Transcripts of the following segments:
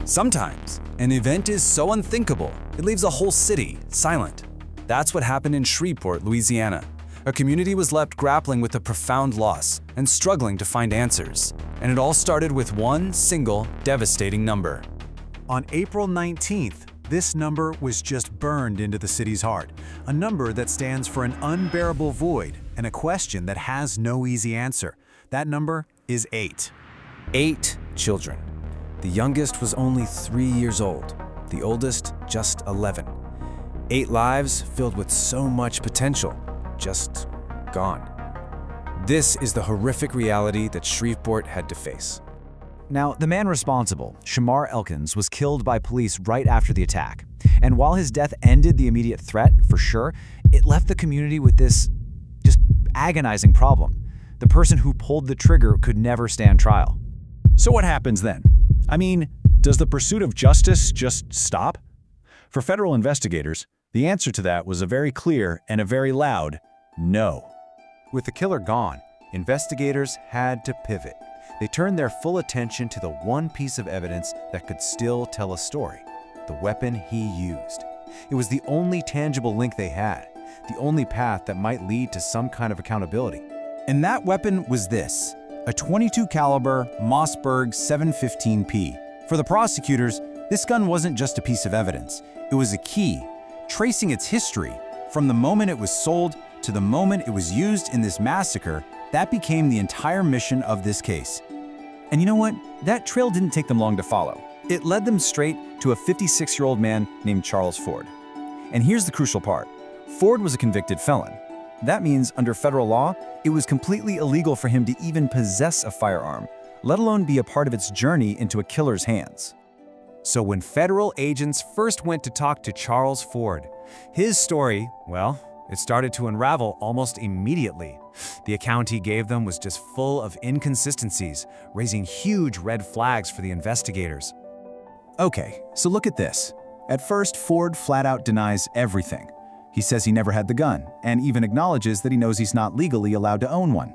Sometimes, an event is so unthinkable, it leaves a whole city silent. That's what happened in Shreveport, Louisiana. A community was left grappling with a profound loss and struggling to find answers. And it all started with one single, devastating number. On April 19th, this number was just burned into the city's heart, a number that stands for an unbearable void and a question that has no easy answer. That number is 8. 8 children. The youngest was only 3 years old, the oldest just 11. 8 lives filled with so much potential, just gone. This is the horrific reality that Shreveport had to face. Now, the man responsible, Shamar Elkins, was killed by police right after the attack. And while his death ended the immediate threat, for sure, it left the community with this just agonizing problem. The person who pulled the trigger could never stand trial. So what happens then? I mean, does the pursuit of justice just stop? For federal investigators, the answer to that was a very clear and a very loud no. With the killer gone, investigators had to pivot. They turned their full attention to the one piece of evidence that could still tell a story: the weapon he used. It was the only tangible link they had, the only path that might lead to some kind of accountability. And that weapon was this, a .22 caliber Mossberg 715P. For the prosecutors, this gun wasn't just a piece of evidence. It was a key, tracing its history from the moment it was sold to the moment it was used in this massacre. That became the entire mission of this case. And you know what? That trail didn't take them long to follow. It led them straight to a 56-year-old man named Charles Ford. And here's the crucial part. Ford was a convicted felon. That means, under federal law, it was completely illegal for him to even possess a firearm, let alone be a part of its journey into a killer's hands. So when federal agents first went to talk to Charles Ford, his story, well, it started to unravel almost immediately. The account he gave them was just full of inconsistencies, raising huge red flags for the investigators. Okay, so look at this. At first, Ford flat out denies everything. He says he never had the gun, and even acknowledges that he knows he's not legally allowed to own one.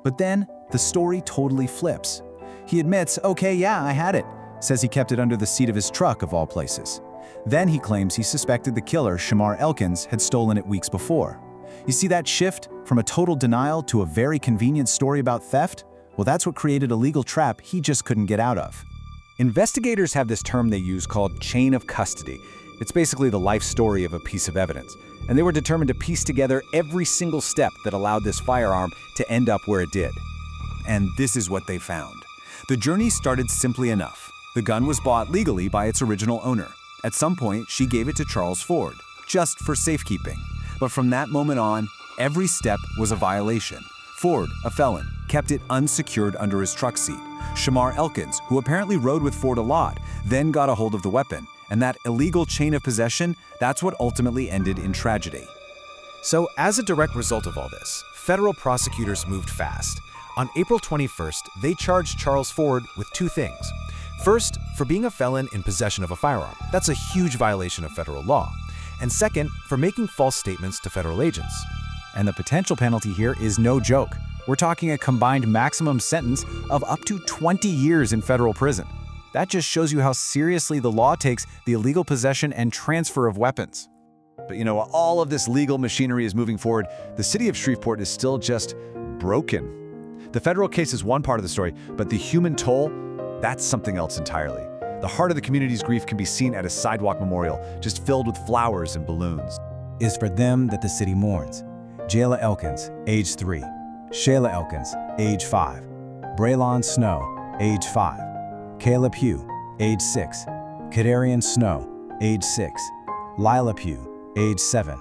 But then, the story totally flips. He admits, okay, yeah, I had it. Says he kept it under the seat of his truck, of all places. Then he claims he suspected the killer, Shamar Elkins, had stolen it weeks before. You see that shift from a total denial to a very convenient story about theft? Well, that's what created a legal trap he just couldn't get out of. Investigators have this term they use called chain of custody. It's basically the life story of a piece of evidence. And they were determined to piece together every single step that allowed this firearm to end up where it did. And this is what they found. The journey started simply enough. The gun was bought legally by its original owner. At some point, she gave it to Charles Ford, just for safekeeping. But from that moment on, every step was a violation. Ford, a felon, kept it unsecured under his truck seat. Shamar Elkins, who apparently rode with Ford a lot, then got a hold of the weapon. And that illegal chain of possession, that's what ultimately ended in tragedy. So, as a direct result of all this, federal prosecutors moved fast. On April 21st, they charged Charles Ford with 2 things. First, for being a felon in possession of a firearm. That's a huge violation of federal law. And second, for making false statements to federal agents. And the potential penalty here is no joke. We're talking a combined maximum sentence of up to 20 years in federal prison. That just shows you how seriously the law takes the illegal possession and transfer of weapons. But you know, while all of this legal machinery is moving forward, the city of Shreveport is still just broken. The federal case is one part of the story, but the human toll, that's something else entirely. The heart of the community's grief can be seen at a sidewalk memorial, just filled with flowers and balloons. Is for them that the city mourns. Jayla Elkins, age 3. Shayla Elkins, age 5. Braylon Snow, age 5. Caleb Pugh, age 6. Kadarian Snow, age 6. Lila Pugh, age 7.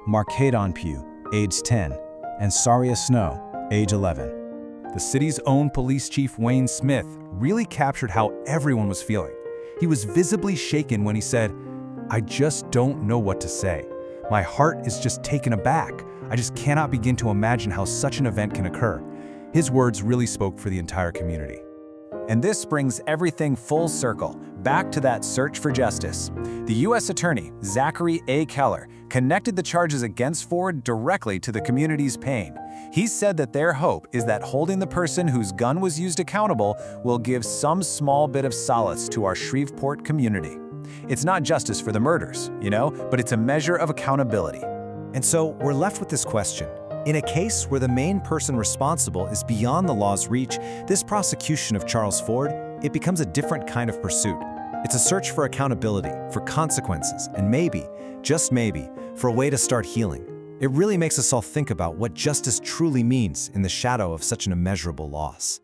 Markadon Pugh, age 10. And Saria Snow, age 11. The city's own police chief, Wayne Smith, really captured how everyone was feeling. He was visibly shaken when he said, "I just don't know what to say. My heart is just taken aback. I just cannot begin to imagine how such an event can occur." His words really spoke for the entire community. And this brings everything full circle. back to that search for justice. The U.S. Attorney, Zachary A. Keller, connected the charges against Ford directly to the community's pain. He said that their hope is that holding the person whose gun was used accountable will give some small bit of solace to our Shreveport community. It's not justice for the murders, but it's a measure of accountability. And so we're left with this question. In a case where the main person responsible is beyond the law's reach, this prosecution of Charles Ford, it becomes a different kind of pursuit. It's a search for accountability, for consequences, and maybe, just maybe, for a way to start healing. It really makes us all think about what justice truly means in the shadow of such an immeasurable loss.